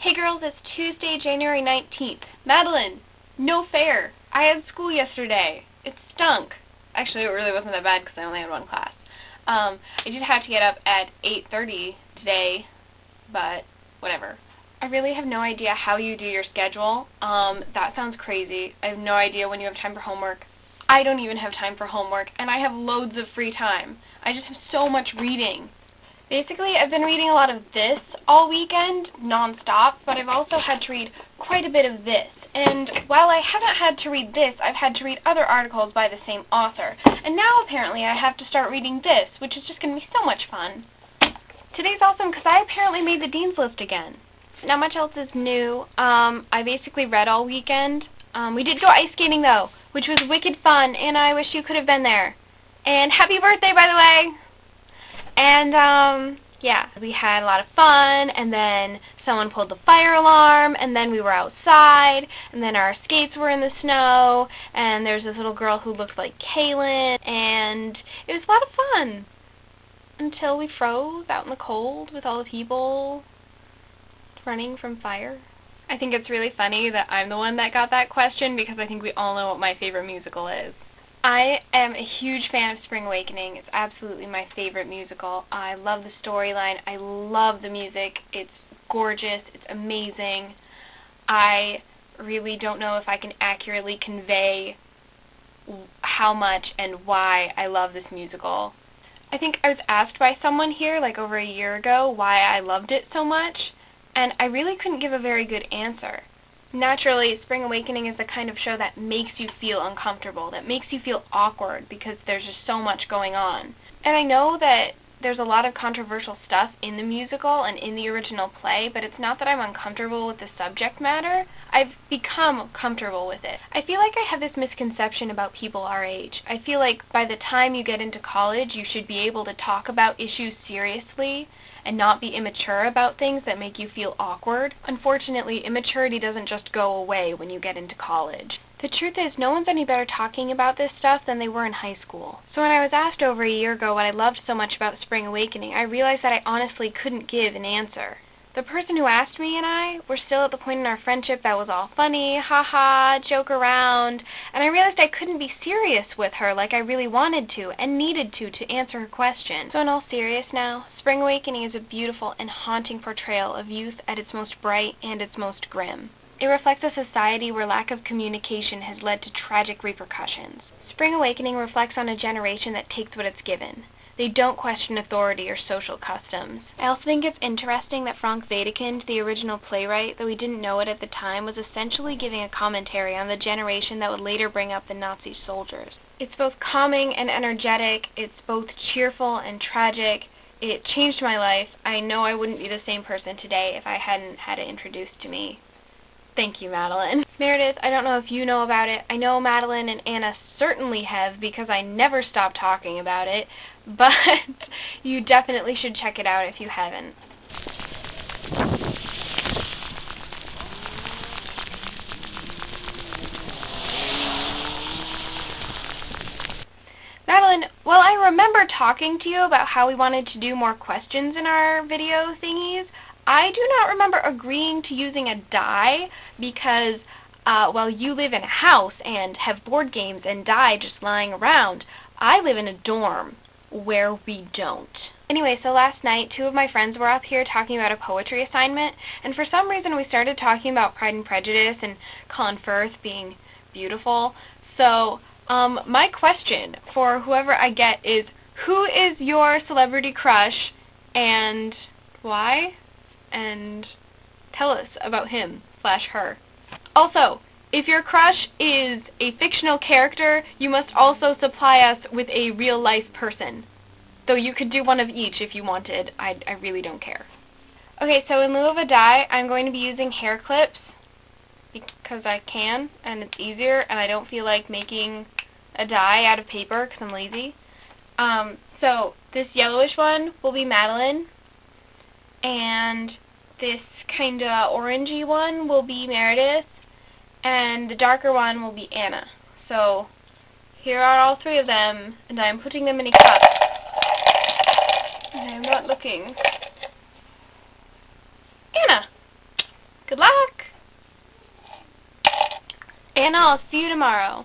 Hey girls, it's Tuesday, January 19th. Madeline, no fair. I had school yesterday. It stunk. Actually, it really wasn't that bad because I only had one class. I did have to get up at 8:30 today, but whatever. I really have no idea how you do your schedule. That sounds crazy. I have no idea when you have time for homework. I don't even have time for homework, and I have loads of free time. I just have so much reading. Basically, I've been reading a lot of this all weekend, non-stop, but I've also had to read quite a bit of this. And while I haven't had to read this, I've had to read other articles by the same author. And now apparently I have to start reading this, which is just going to be so much fun. Today's awesome because I apparently made the Dean's List again. Not much else is new. I basically read all weekend. We did go ice skating though, which was wicked fun, and I wish you could have been there. And happy birthday, by the way! And, yeah, we had a lot of fun, and then someone pulled the fire alarm, and then we were outside, and then our skates were in the snow, and there's this little girl who looked like Kaylin, and it was a lot of fun. Until we froze out in the cold with all the people running from fire. I think it's really funny that I'm the one that got that question, because I think we all know what my favorite musical is. I am a huge fan of Spring Awakening. It's absolutely my favorite musical. I love the storyline. I love the music. It's gorgeous. It's amazing. I really don't know if I can accurately convey how much and why I love this musical. I think I was asked by someone here like over a year ago why I loved it so much, and I really couldn't give a very good answer. Naturally, Spring Awakening is the kind of show that makes you feel uncomfortable, that makes you feel awkward because there's just so much going on. And I know that there's a lot of controversial stuff in the musical and in the original play, but it's not that I'm uncomfortable with the subject matter. I've become comfortable with it. I feel like I have this misconception about people our age. I feel like by the time you get into college, you should be able to talk about issues seriously and not be immature about things that make you feel awkward. Unfortunately, immaturity doesn't just go away when you get into college. The truth is, no one's any better talking about this stuff than they were in high school. So when I was asked over a year ago what I loved so much about Spring Awakening, I realized that I honestly couldn't give an answer. The person who asked me and I were still at the point in our friendship that was all funny, haha, joke around, and I realized I couldn't be serious with her like I really wanted to and needed to answer her question. So in all seriousness now, Spring Awakening is a beautiful and haunting portrayal of youth at its most bright and its most grim. It reflects a society where lack of communication has led to tragic repercussions. Spring Awakening reflects on a generation that takes what it's given. They don't question authority or social customs. I also think it's interesting that Frank Wedekind, the original playwright, though we didn't know it at the time, was essentially giving a commentary on the generation that would later bring up the Nazi soldiers. It's both calming and energetic. It's both cheerful and tragic. It changed my life. I know I wouldn't be the same person today if I hadn't had it introduced to me. Thank you, Madeline. Meredith, I don't know if you know about it. I know Madeline and Anna certainly have because I never stop talking about it, but you definitely should check it out if you haven't. Madeline, well, I remember talking to you about how we wanted to do more questions in our video thingies. I do not remember agreeing to using a die because, while you live in a house and have board games and die just lying around, I live in a dorm where we don't. Anyway, so last night, two of my friends were up here talking about a poetry assignment, and for some reason we started talking about Pride and Prejudice and Colin Firth being beautiful. So, my question for whoever I get is, who is your celebrity crush and why? And tell us about him / her. Also, if your crush is a fictional character, you must also supply us with a real-life person. Though you could do one of each if you wanted. I really don't care. Okay, so in lieu of a die, I'm going to be using hair clips because I can, and it's easier, and I don't feel like making a die out of paper because I'm lazy. So this yellowish one will be Madeline, and this kind of orangey one will be Meredith, and the darker one will be Anna. So here are all three of them, and I'm putting them in a cup. And I'm not looking. Anna! Good luck! And I'll see you tomorrow.